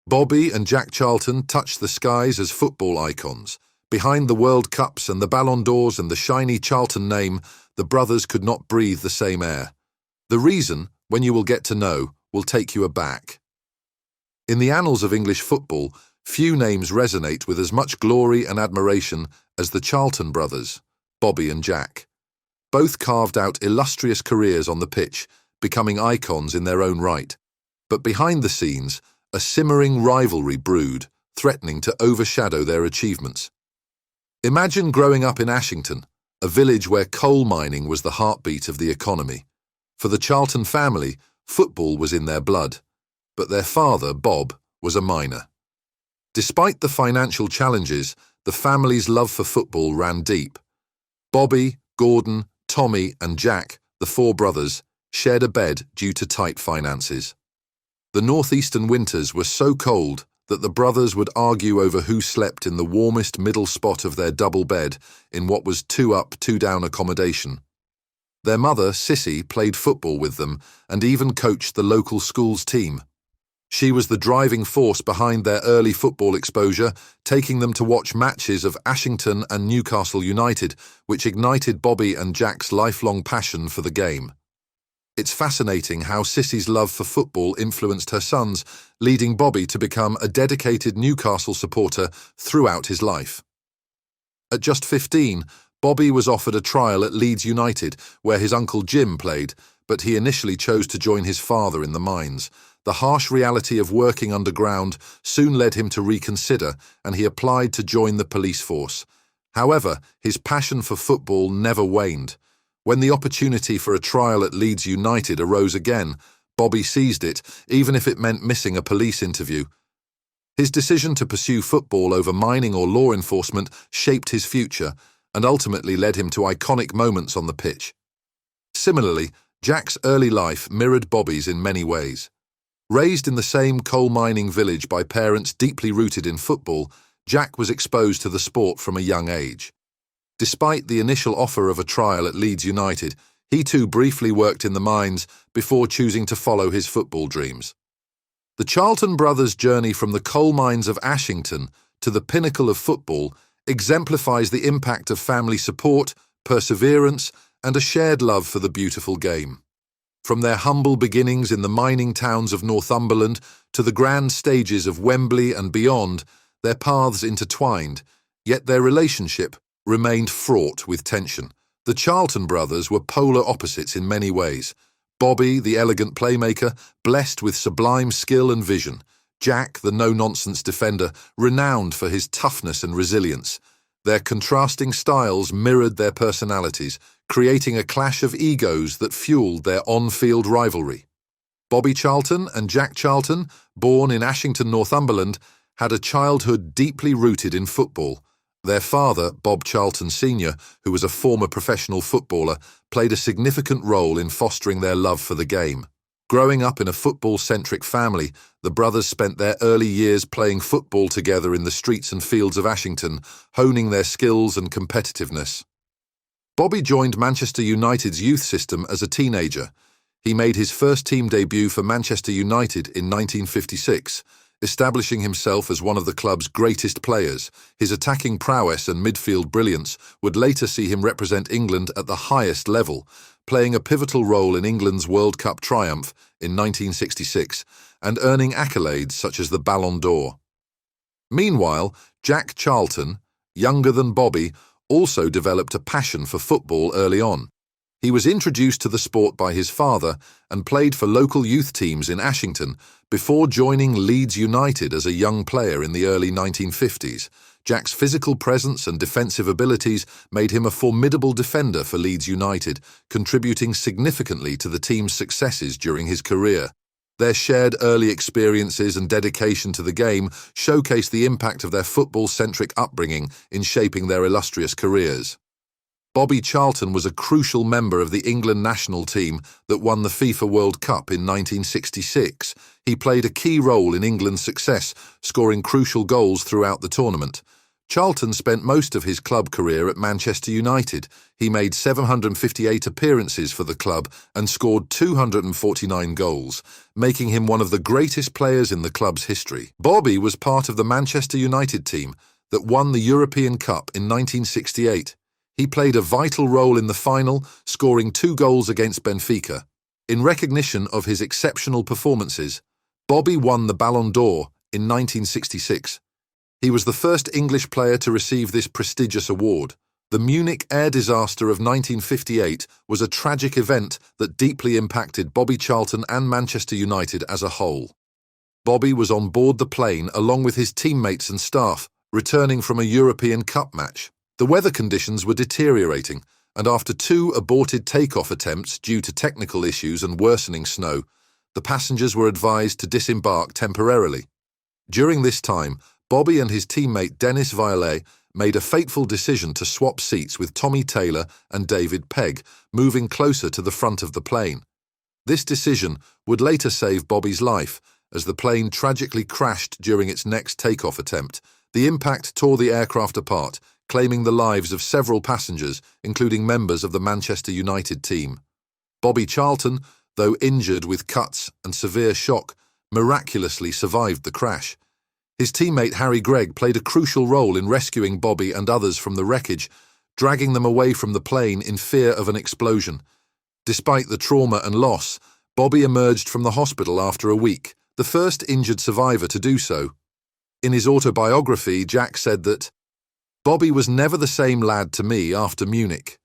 Bobby and Jack Charlton touched the skies as football icons. Behind the World Cups and the Ballon d'Ors and the shiny Charlton name, the brothers could not breathe the same air. The reason, when you will get to know, will take you aback. In the annals of English football, few names resonate with as much glory and admiration as the Charlton brothers, Bobby and Jack. Both carved out illustrious careers on the pitch, becoming icons in their own right. But behind the scenes, a simmering rivalry brewed, threatening to overshadow their achievements. Imagine growing up in Ashington, a village where coal mining was the heartbeat of the economy. For the Charlton family, football was in their blood, but their father, Bob, was a miner. Despite the financial challenges, the family's love for football ran deep. Bobby, Gordon, Tommy, and Jack, the four brothers, shared a bed due to tight finances. The northeastern winters were so cold that the brothers would argue over who slept in the warmest middle spot of their double bed in what was 2-up, 2-down accommodation. Their mother, Sissy, played football with them and even coached the local school's team. She was the driving force behind their early football exposure, taking them to watch matches of Ashington and Newcastle United, which ignited Bobby and Jack's lifelong passion for the game. It's fascinating how Sissy's love for football influenced her sons, leading Bobby to become a dedicated Newcastle supporter throughout his life. At just 15, Bobby was offered a trial at Leeds United, where his uncle Jim played, but he initially chose to join his father in the mines. The harsh reality of working underground soon led him to reconsider, and he applied to join the police force. However, his passion for football never waned. When the opportunity for a trial at Leeds United arose again, Bobby seized it, even if it meant missing a police interview. His decision to pursue football over mining or law enforcement shaped his future and ultimately led him to iconic moments on the pitch. Similarly, Jack's early life mirrored Bobby's in many ways. Raised in the same coal mining village by parents deeply rooted in football, Jack was exposed to the sport from a young age. Despite the initial offer of a trial at Leeds United, he too briefly worked in the mines before choosing to follow his football dreams. The Charlton brothers' journey from the coal mines of Ashington to the pinnacle of football exemplifies the impact of family support, perseverance, and a shared love for the beautiful game. From their humble beginnings in the mining towns of Northumberland to the grand stages of Wembley and beyond, their paths intertwined, yet their relationship remained fraught with tension. The Charlton brothers were polar opposites in many ways. Bobby, the elegant playmaker, blessed with sublime skill and vision. Jack, the no-nonsense defender, renowned for his toughness and resilience. Their contrasting styles mirrored their personalities, creating a clash of egos that fueled their on-field rivalry. Bobby Charlton and Jack Charlton, born in Ashington, Northumberland, had a childhood deeply rooted in football. Their father, Bob Charlton Sr., who was a former professional footballer, played a significant role in fostering their love for the game. Growing up in a football-centric family, the brothers spent their early years playing football together in the streets and fields of Ashington, honing their skills and competitiveness. Bobby joined Manchester United's youth system as a teenager. He made his first team debut for Manchester United in 1956, establishing himself as one of the club's greatest players. His attacking prowess and midfield brilliance would later see him represent England at the highest level, playing a pivotal role in England's World Cup triumph in 1966 and earning accolades such as the Ballon d'Or. Meanwhile, Jack Charlton, younger than Bobby, also developed a passion for football early on. He was introduced to the sport by his father and played for local youth teams in Ashington before joining Leeds United as a young player in the early 1950s. Jack's physical presence and defensive abilities made him a formidable defender for Leeds United, contributing significantly to the team's successes during his career. Their shared early experiences and dedication to the game showcase the impact of their football-centric upbringing in shaping their illustrious careers. Bobby Charlton was a crucial member of the England national team that won the FIFA World Cup in 1966. He played a key role in England's success, scoring crucial goals throughout the tournament. Charlton spent most of his club career at Manchester United. He made 758 appearances for the club and scored 249 goals, making him one of the greatest players in the club's history. Bobby was part of the Manchester United team that won the European Cup in 1968. He played a vital role in the final, scoring 2 goals against Benfica. In recognition of his exceptional performances, Bobby won the Ballon d'Or in 1966. He was the first English player to receive this prestigious award. The Munich air disaster of 1958 was a tragic event that deeply impacted Bobby Charlton and Manchester United as a whole. Bobby was on board the plane along with his teammates and staff, returning from a European Cup match. The weather conditions were deteriorating, and after 2 aborted takeoff attempts due to technical issues and worsening snow, the passengers were advised to disembark temporarily. During this time, Bobby and his teammate Dennis Viollet made a fateful decision to swap seats with Tommy Taylor and David Pegg, moving closer to the front of the plane. This decision would later save Bobby's life, as the plane tragically crashed during its next takeoff attempt. The impact tore the aircraft apart, claiming the lives of several passengers, including members of the Manchester United team. Bobby Charlton, though injured with cuts and severe shock, miraculously survived the crash. His teammate Harry Gregg played a crucial role in rescuing Bobby and others from the wreckage, dragging them away from the plane in fear of an explosion. Despite the trauma and loss, Bobby emerged from the hospital after a week, the first injured survivor to do so. In his autobiography, Jack said that, "Bobby was never the same lad to me after Munich.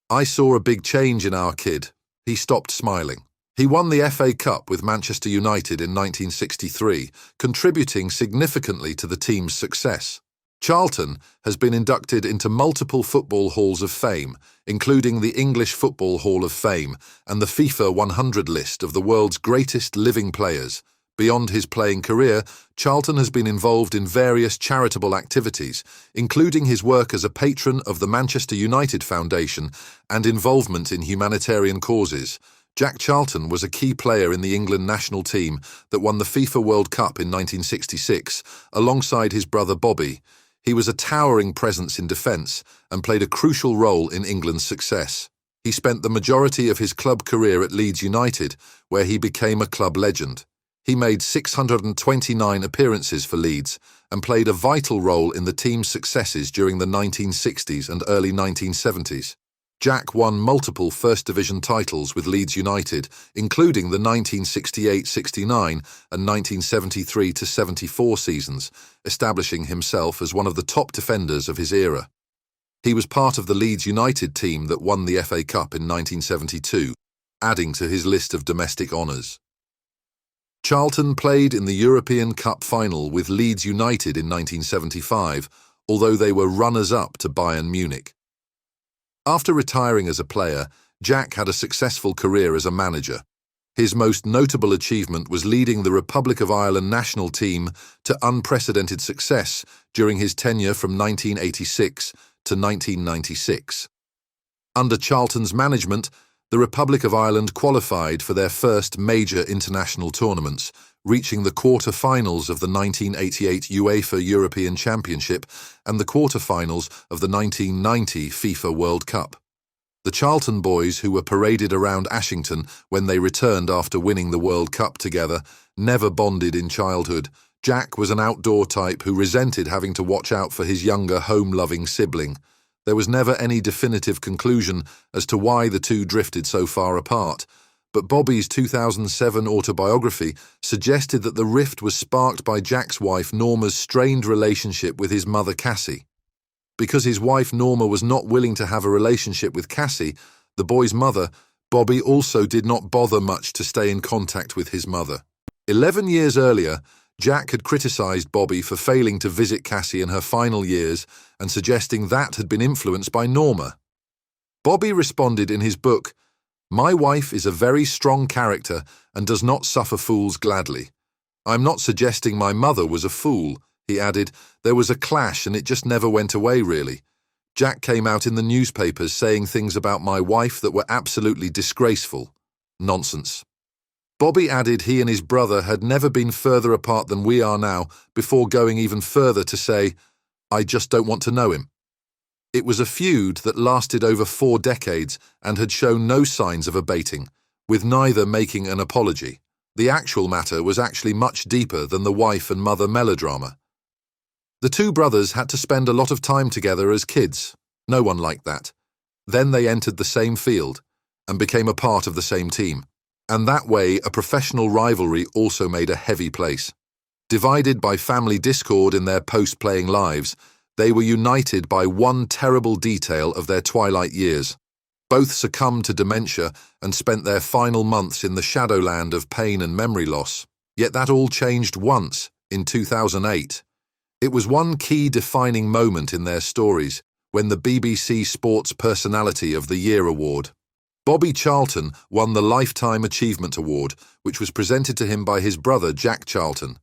I saw a big change in our kid." He stopped smiling. He won the FA Cup with Manchester United in 1963, contributing significantly to the team's success. Charlton has been inducted into multiple football halls of fame, including the English Football Hall of Fame and the FIFA 100 list of the world's greatest living players. Beyond his playing career, Charlton has been involved in various charitable activities, including his work as a patron of the Manchester United Foundation and involvement in humanitarian causes. Jack Charlton was a key player in the England national team that won the FIFA World Cup in 1966, alongside his brother Bobby. He was a towering presence in defence and played a crucial role in England's success. He spent the majority of his club career at Leeds United, where he became a club legend. He made 629 appearances for Leeds and played a vital role in the team's successes during the 1960s and early 1970s. Jack won multiple First Division titles with Leeds United, including the 1968-69 and 1973-74 seasons, establishing himself as one of the top defenders of his era. He was part of the Leeds United team that won the FA Cup in 1972, adding to his list of domestic honours. Charlton played in the European Cup final with Leeds United in 1975, although they were runners-up to Bayern Munich. After retiring as a player, Jack had a successful career as a manager. His most notable achievement was leading the Republic of Ireland national team to unprecedented success during his tenure from 1986 to 1996. Under Charlton's management, the Republic of Ireland qualified for their first major international tournaments, reaching the quarter-finals of the 1988 UEFA European Championship and the quarter-finals of the 1990 FIFA World Cup. The Charlton boys, who were paraded around Ashington when they returned after winning the World Cup together, never bonded in childhood. Jack was an outdoor type who resented having to watch out for his younger, home-loving sibling. There was never any definitive conclusion as to why the two drifted so far apart, but Bobby's 2007 autobiography suggested that the rift was sparked by Jack's wife Norma's strained relationship with his mother Cassie. Because his wife Norma was not willing to have a relationship with Cassie, the boy's mother, Bobby also did not bother much to stay in contact with his mother. 11 years earlier, Jack had criticised Bobby for failing to visit Cassie in her final years and suggesting that had been influenced by Norma. Bobby responded in his book, "My wife is a very strong character and does not suffer fools gladly. I'm not suggesting my mother was a fool," he added. "There was a clash and it just never went away, really. Jack came out in the newspapers saying things about my wife that were absolutely disgraceful. Nonsense." Bobby added he and his brother had never been further apart than we are now, before going even further to say, I just don't want to know him. It was a feud that lasted over 4 decades and had shown no signs of abating, with neither making an apology. The actual matter was actually much deeper than the wife and mother melodrama. The two brothers had to spend a lot of time together as kids. No one liked that. Then they entered the same field and became a part of the same team. And that way, a professional rivalry also made a heavy place. Divided by family discord in their post-playing lives, they were united by one terrible detail of their twilight years. Both succumbed to dementia and spent their final months in the shadowland of pain and memory loss. Yet that all changed once, in 2008. It was one key defining moment in their stories, when the BBC Sports Personality of the Year award. Bobby Charlton won the Lifetime Achievement Award, which was presented to him by his brother Jack Charlton.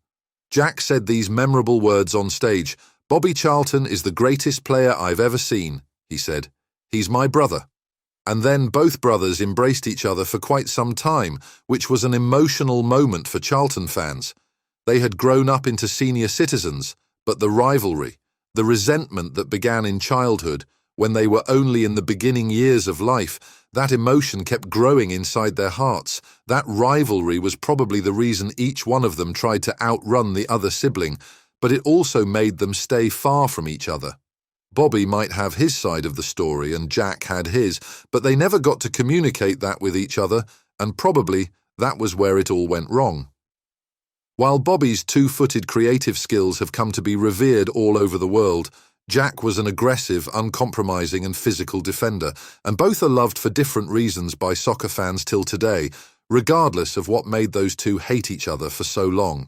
Jack said these memorable words on stage. "Bobby Charlton is the greatest player I've ever seen," he said. "He's my brother." And then both brothers embraced each other for quite some time, which was an emotional moment for Charlton fans. They had grown up into senior citizens, but the rivalry, the resentment that began in childhood, when they were only in the beginning years of life, that emotion kept growing inside their hearts. That rivalry was probably the reason each one of them tried to outrun the other sibling, but it also made them stay far from each other. Bobby might have his side of the story and Jack had his, but they never got to communicate that with each other, and probably that was where it all went wrong. While Bobby's two-footed creative skills have come to be revered all over the world, Jack was an aggressive, uncompromising and physical defender, and both are loved for different reasons by soccer fans till today, regardless of what made those two hate each other for so long.